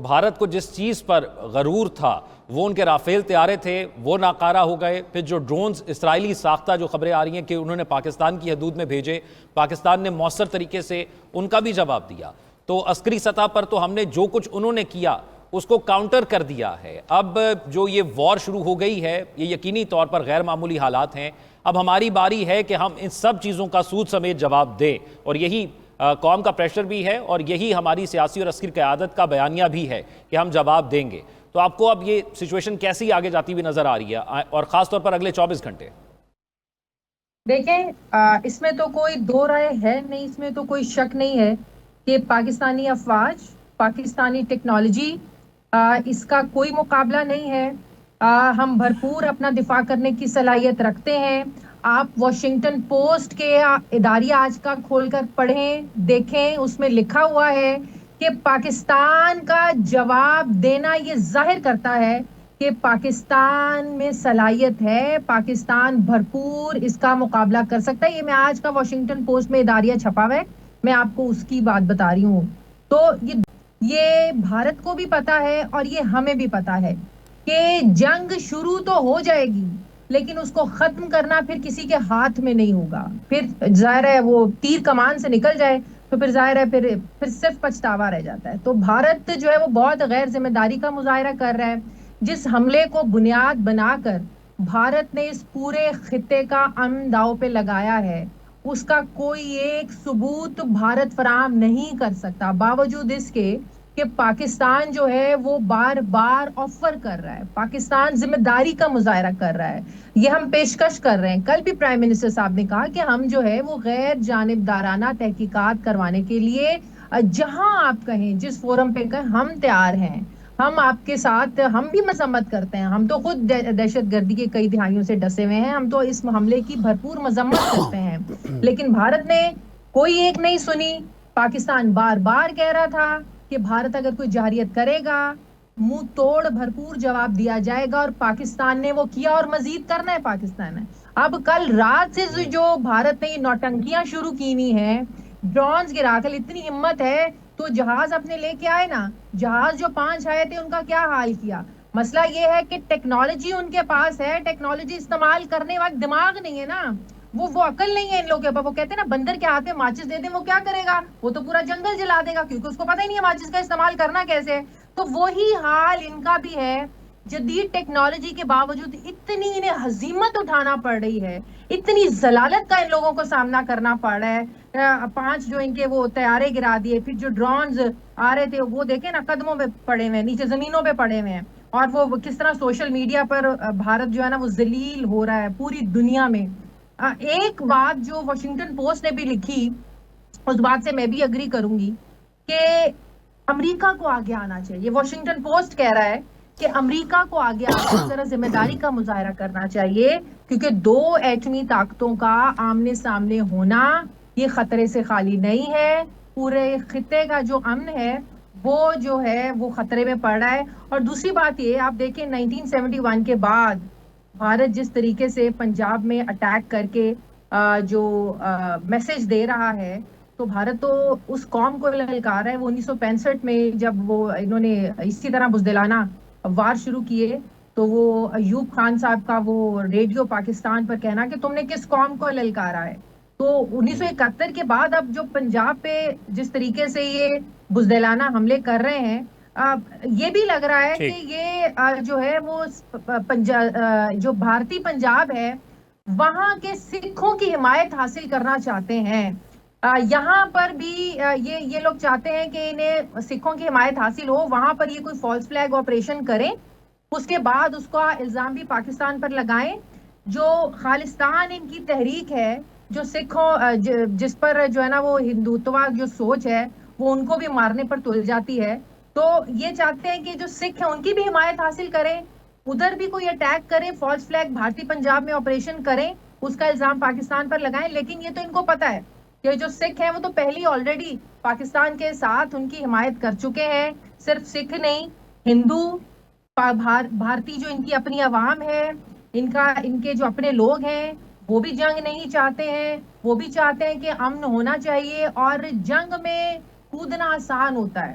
بھارت کو جس چیز پر غرور تھا وہ ان کے رافیل طیارے تھے، وہ ناکارہ ہو گئے. پھر جو ڈرونز اسرائیلی ساختہ جو خبریں آ رہی ہیں کہ انہوں نے پاکستان کی حدود میں بھیجے، پاکستان نے مؤثر طریقے سے ان کا بھی جواب دیا. تو عسکری سطح پر تو ہم نے جو کچھ انہوں نے کیا اس کو کاؤنٹر کر دیا ہے. اب جو یہ وار شروع ہو گئی ہے یہ یقینی طور پر غیر معمولی حالات ہیں. اب ہماری باری ہے کہ ہم ان سب چیزوں کا سود سمیت جواب دیں، اور یہی قوم کا پریشر بھی ہے اور یہی ہماری سیاسی اور عسکری قیادت کا بیانیہ بھی ہے کہ ہم جواب دیں گے. تو آپ کو اب یہ سچویشن کیسی آگے جاتی ہوئی نظر آ رہی ہے، اور خاص طور پر اگلے 24 گھنٹے؟ دیکھیں، اس میں تو کوئی دو رائے ہے نہیں، اس میں تو کوئی شک نہیں ہے کہ پاکستانی افواج، پاکستانی ٹیکنالوجی، اس کا کوئی مقابلہ نہیں ہے. ہم بھرپور اپنا دفاع کرنے کی صلاحیت رکھتے ہیں. آپ واشنگٹن پوسٹ کے اداریہ آج کا کھول کر پڑھیں، دیکھیں، اس میں لکھا ہوا ہے کہ پاکستان کا جواب دینا یہ ظاہر کرتا ہے کہ پاکستان میں صلاحیت ہے، پاکستان بھرپور اس کا مقابلہ کر سکتا ہے. یہ میں آج کا واشنگٹن پوسٹ میں اداریہ چھپا ہوا ہے، میں آپ کو اس کی بات بتا رہی ہوں. تو یہ بھارت کو بھی پتا ہے اور یہ ہمیں بھی پتا ہے کہ جنگ شروع تو ہو جائے گی لیکن اس کو ختم کرنا پھر کسی کے ہاتھ میں نہیں ہوگا. پھر ظاہر ہے وہ تیر کمان سے نکل جائے تو پھر ظاہر ہے پھر صرف پچھتاوا رہ جاتا ہے. تو بھارت جو ہے وہ بہت غیر ذمہ داری کا مظاہرہ کر رہا ہے. جس حملے کو بنیاد بنا کر بھارت نے اس پورے خطے کا امن داؤ پہ لگایا ہے، اس کا کوئی ایک ثبوت بھارت فراہم نہیں کر سکتا، باوجود اس کے کہ پاکستان جو ہے وہ بار بار آفر کر رہا ہے، پاکستان ذمہ داری کا مظاہرہ کر رہا ہے. یہ ہم پیشکش کر رہے ہیں. کل بھی پرائم منسٹر صاحب نے کہا کہ ہم جو ہے وہ غیر جانبدارانہ تحقیقات کروانے کے لیے جہاں آپ کہیں، جس فورم پہ کہیں، ہم تیار ہیں. ہم آپ کے ساتھ، ہم بھی مذمت کرتے ہیں، ہم تو خود دہشت گردی کے کئی دہائیوں سے ڈسے ہوئے ہیں، ہم تو اس حملے کی بھرپور مذمت کرتے ہیں. لیکن بھارت نے کوئی ایک نہیں سنی. پاکستان بار بار کہہ رہا تھا کہ بھارت اگر کوئی جارحیت کرے گا منہ توڑ بھرپور جواب دیا جائے گا، اور پاکستان نے وہ کیا اور مزید کرنا ہے پاکستان ہے. اب کل رات سے جو بھارت نے یہ نوٹنکیاں شروع کی ہوئی ہیں، ڈرونز گرا کر، اتنی ہمت ہے تو جہاز اپنے لے کے آئے نا. جہاز جو 5 آئے تھے ان کا کیا حال کیا. مسئلہ یہ ہے کہ ٹیکنالوجی ان کے پاس ہے، ٹیکنالوجی استعمال کرنے والا دماغ نہیں ہے نا، وہ عقل نہیں ہے ان لوگوں کے پاس. وہ کہتے ہیں نا بندر کے ہاتھ میں ماچس دے دیں وہ کیا کرے گا، وہ تو پورا جنگل جلا دے گا، کیونکہ اس کو پتہ ہی نہیں ہے ماچس کا استعمال کرنا کیسے. تو وہی حال ان کا بھی ہے. جدید ٹیکنالوجی کے باوجود اتنی انہیں ہزیمت اٹھانا پڑ رہی ہے، اتنی ذلالت کا ان لوگوں کو سامنا کرنا پڑ رہا ہے. 5 جو ان کے وہ طیارے گرا دیے، پھر جو ڈرونز آ رہے تھے وہ دیکھیں نا قدموں پہ پڑے ہوئے ہیں، نیچے زمینوں پہ پڑے ہوئے ہیں. اور وہ کس طرح سوشل میڈیا پر بھارت جو ہے نا وہ ذلیل ہو رہا ہے پوری دنیا میں. ایک بات جو واشنگٹن پوسٹ نے بھی لکھی، اس بات سے میں بھی اگری کروں گی کہ امریکہ کو آگے آنا چاہیے. واشنگٹن پوسٹ کہہ رہا ہے کہ امریکہ کو آگے آ کر ذرا ذمہ داری کا مظاہرہ کرنا چاہیے، کیونکہ 2 ایٹمی طاقتوں کا آمنے سامنے ہونا یہ خطرے سے خالی نہیں ہے. پورے خطے کا جو امن ہے وہ جو ہے وہ خطرے میں پڑ رہا ہے. اور دوسری بات یہ، آپ دیکھیں 1971 کے بعد بھارت جس طریقے سے پنجاب میں اٹیک کر کے جو میسج دے رہا ہے، تو بھارت تو اس قوم کو للکار ہے. وہ 1965 میں جب وہ انہوں نے اسی طرح بزدلانہ وار شروع کیے تو وہ ایوب خان صاحب کا وہ ریڈیو پاکستان پر کہنا کہ تم نے کس قوم کو للکارا ہے. تو 1971 کے بعد اب جو پنجاب پہ جس طریقے سے یہ بزدلانہ حملے کر رہے ہیں، یہ بھی لگ رہا ہے کہ یہ جو ہے وہ جو بھارتی پنجاب ہے وہاں کے سکھوں کی حمایت حاصل کرنا چاہتے ہیں. یہاں پر بھی یہ لوگ چاہتے ہیں کہ انہیں سکھوں کی حمایت حاصل ہو، وہاں پر یہ کوئی فالس فلیگ آپریشن کریں، اس کے بعد اس کا الزام بھی پاکستان پر لگائیں. جو خالستان ان کی تحریک ہے، جو سکھوں جس پر جو ہے نا وہ ہندوتوا جو سوچ ہے وہ ان کو بھی مارنے پر تل جاتی ہے، تو یہ چاہتے ہیں کہ جو سکھ ہیں ان کی بھی حمایت حاصل کریں، ادھر بھی کوئی اٹیک کریں، فالس فلیگ بھارتی پنجاب میں آپریشن کریں، اس کا الزام پاکستان پر لگائیں. لیکن یہ تو ان کو پتا ہے کہ جو سکھ ہیں وہ تو پہلی آلریڈی پاکستان کے ساتھ ان کی حمایت کر چکے ہیں. صرف سکھ نہیں، ہندو، بھارتی جو ان کی اپنی عوام ہے، ان کے جو اپنے لوگ ہیں وہ بھی جنگ نہیں چاہتے ہیں. وہ بھی چاہتے ہیں کہ امن ہونا چاہیے، اور جنگ میں کودنا آسان ہوتا ہے.